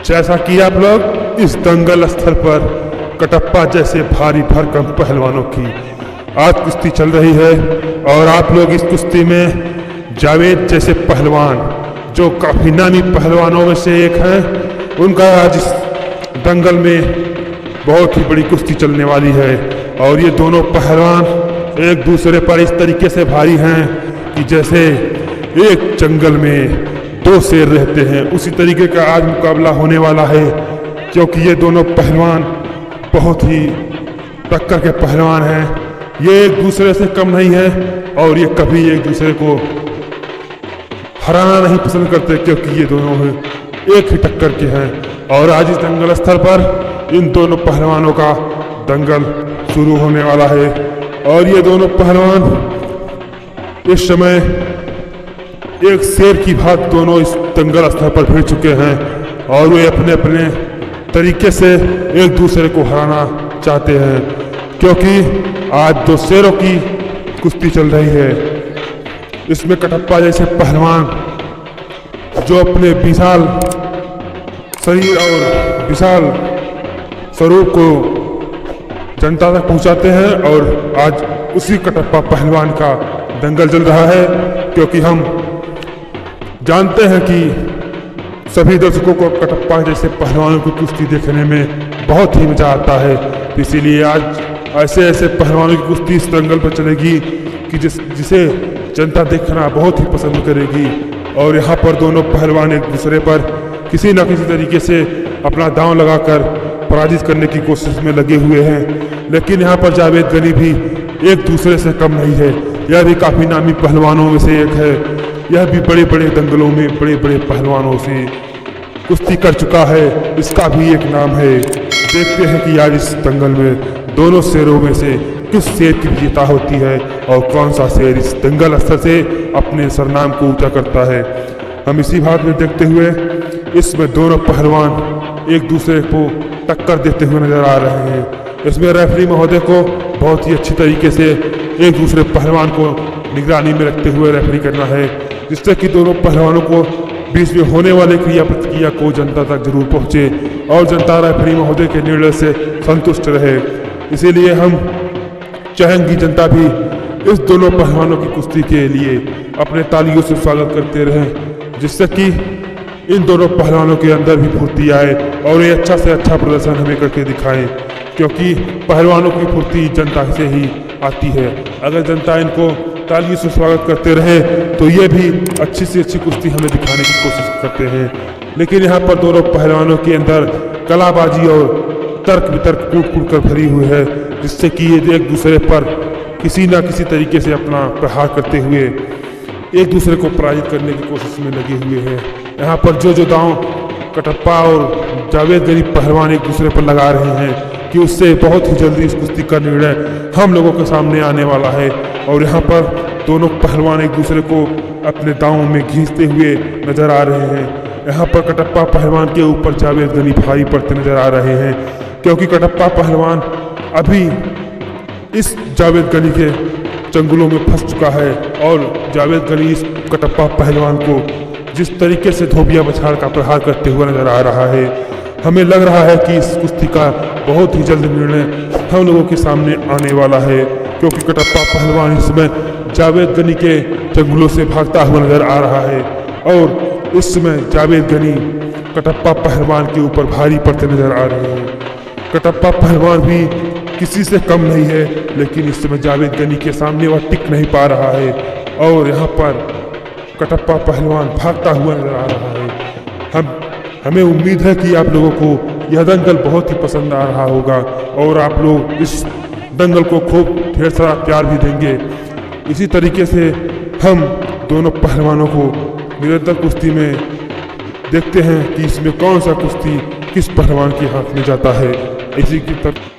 जैसा कि आप लोग इस दंगल स्थल पर कटप्पा जैसे भारी भरकम पहलवानों की आज कुश्ती चल रही है और आप लोग इस कुश्ती में जावेद जैसे पहलवान जो काफ़ी नामी पहलवानों में से एक हैं, उनका आज इस दंगल में बहुत ही बड़ी कुश्ती चलने वाली है। और ये दोनों पहलवान एक दूसरे पर इस तरीके से भारी हैं कि जैसे एक जंगल में दो शेर रहते हैं, उसी तरीके का आज मुकाबला होने वाला है। क्योंकि ये दोनों पहलवान बहुत ही टक्कर के पहलवान हैं, ये एक दूसरे से कम नहीं है और ये कभी एक दूसरे को हराना नहीं पसंद करते, क्योंकि ये दोनों एक ही टक्कर के हैं। और आज इस दंगल स्थल पर इन दोनों पहलवानों का दंगल शुरू होने वाला है। और ये दोनों पहलवान इस समय एक शेर की भांति दोनों इस दंगल स्थल पर भिड़ चुके हैं और वे अपने अपने तरीके से एक दूसरे को हराना चाहते हैं। क्योंकि आज दो शेरों की कुश्ती चल रही है। इसमें कटप्पा जैसे पहलवान जो अपने विशाल शरीर और विशाल स्वरूप को जनता तक पहुंचाते हैं और आज उसी कटप्पा पहलवान का दंगल चल रहा है। क्योंकि हम जानते हैं कि सभी दर्शकों को कटप्पा जैसे पहलवानों की कुश्ती देखने में बहुत ही मजा आता है। इसीलिए आज ऐसे ऐसे पहलवानों की कुश्ती इस दंगल पर चलेगी कि जिसे जनता देखना बहुत ही पसंद करेगी। और यहाँ पर दोनों पहलवान एक दूसरे पर किसी न किसी तरीके से अपना दांव लगाकर पराजित करने की कोशिश में लगे हुए हैं। लेकिन यहाँ पर जावेद गनी भी एक दूसरे से कम नहीं है, यह भी काफ़ी नामी पहलवानों में से एक है। यह भी बड़े बड़े दंगलों में बड़े बड़े पहलवानों से कुश्ती कर चुका है, इसका भी एक नाम है। देखते हैं कि आज इस दंगल में दोनों शेरों में से किस शेर की विजेता होती है और कौन सा शेर इस दंगल स्थल से अपने सरनाम को ऊंचा करता है। हम इसी बात में देखते हुए इसमें दोनों पहलवान एक दूसरे को टक्कर देते हुए नजर आ रहे हैं। इसमें रेफरी महोदय को बहुत ही अच्छी तरीके से एक दूसरे पहलवान को निगरानी में रखते हुए रेफरी करना है, जिससे कि दोनों पहलवानों को बीच में होने वाले क्रिया प्रतिक्रिया को जनता तक जरूर पहुंचे और जनता रेफरी महोदय के निर्णय से संतुष्ट रहे। इसीलिए हम चाहेंगी जनता भी इस दोनों पहलवानों की कुश्ती के लिए अपने तालियों से स्वागत करते रहें, जिससे कि इन दोनों पहलवानों के अंदर भी फुर्ती आए और ये अच्छा से अच्छा प्रदर्शन हमें करके दिखाएं। क्योंकि पहलवानों की फुर्ती जनता से ही आती है। अगर जनता इनको तालियों से स्वागत करते रहे तो ये भी अच्छी से अच्छी कुश्ती हमें दिखाने की कोशिश करते हैं। लेकिन यहाँ पर दोनों पहलवानों के अंदर कलाबाजी और तर्क वितर्क कूट कूट कर भरी हुई है, जिससे कि ये एक दूसरे पर किसी न किसी तरीके से अपना प्रहार करते हुए एक दूसरे को पराजित करने की कोशिश में लगे हुए हैं। यहाँ पर जो दांव कटप्पा और जावेद गनी पहलवान एक दूसरे पर लगा रहे हैं कि उससे बहुत ही जल्दी इस कुश्ती का निर्णय हम लोगों के सामने आने वाला है। और यहाँ पर दोनों पहलवान एक दूसरे को अपने दांवों में घींचते हुए नजर आ रहे हैं। यहाँ पर कटप्पा पहलवान के ऊपर जावेद गनी भारी पड़ते नजर आ रहे हैं, क्योंकि कटप्पा पहलवान अभी इस जावेद गनी के चंगुलों में फंस चुका है और जावेद गनी इस कटप्पा पहलवान को जिस तरीके से धोबिया बछाड़ का प्रहार करते हुए नजर आ रहा है, हमें लग रहा है कि इस कुश्ती का बहुत ही जल्द निर्णय हम लोगों के सामने आने वाला है। क्योंकि कटप्पा पहलवान इसमें जावेद गनी के चंगुलों से भागता हुआ नजर आ रहा है और इस समय जावेद गनी कटप्पा पहलवान के ऊपर भारी पड़ते नजर आ रहे हैं। कटप्पा पहलवान भी किसी से कम नहीं है, लेकिन इस समय जावेद गनी के सामने वह टिक नहीं पा रहा है और यहाँ पर कटप्पा पहलवान भागता हुआ नजर आ रहा है। हमें उम्मीद है कि आप लोगों को यह दंगल बहुत ही पसंद आ रहा होगा और आप लोग इस दंगल को खूब ढेर सारा प्यार भी देंगे। इसी तरीके से हम दोनों पहलवानों को निरंतर कुश्ती में देखते हैं कि इसमें कौन सा कुश्ती किस पहलवान के हाथ में जाता है। इसी की तरह